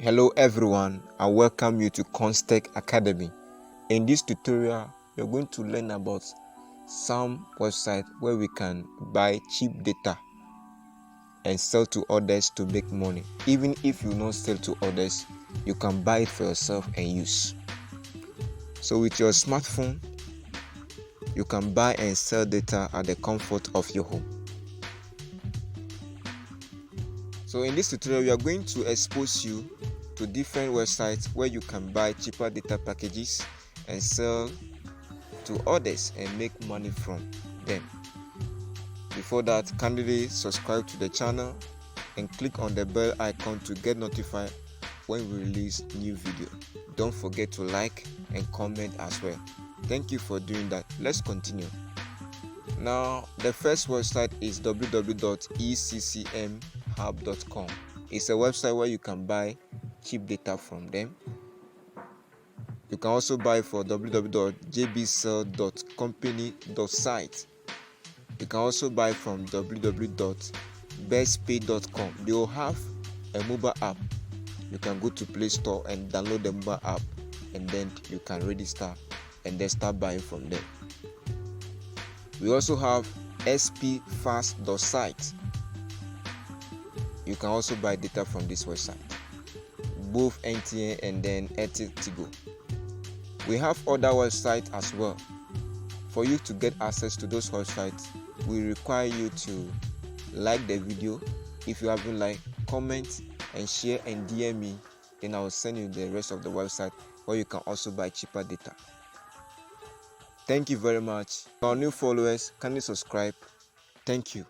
Hello everyone, and welcome you to Constech Academy. In this tutorial, you're going to learn about some website where we can buy cheap data and sell to others to make money. Even if you don't sell to others, you can buy it for yourself and use. So with your smartphone, you can buy and sell data at the comfort of your home. So in this tutorial, we are going to expose you to different websites where you can buy cheaper data packages and sell to others and make money from them. Before that, kindly subscribe to the channel and click on the bell icon to get notified when we release new video. Don't forget to like and comment as well. Thank you for doing that. Let's continue. Now, the first website is www.eccmhub.com. It's a website where you can buy cheap data from them. You can also buy for www.jbcell.company.site. You can also buy from www.bestpay.com. They will have a mobile app. You can go to Play Store and download the mobile app, and then you can register and then start buying from them. We also have spfast.site. You can also buy data from this website, both NTN and then Tigo. We have other websites as well. For you to get access to those websites, we require you to like the video. If you haven't liked, comment and share and DM me, then I will send you the rest of the website where you can also buy cheaper data. Thank you very much. For our new followers, kindly subscribe. Thank you.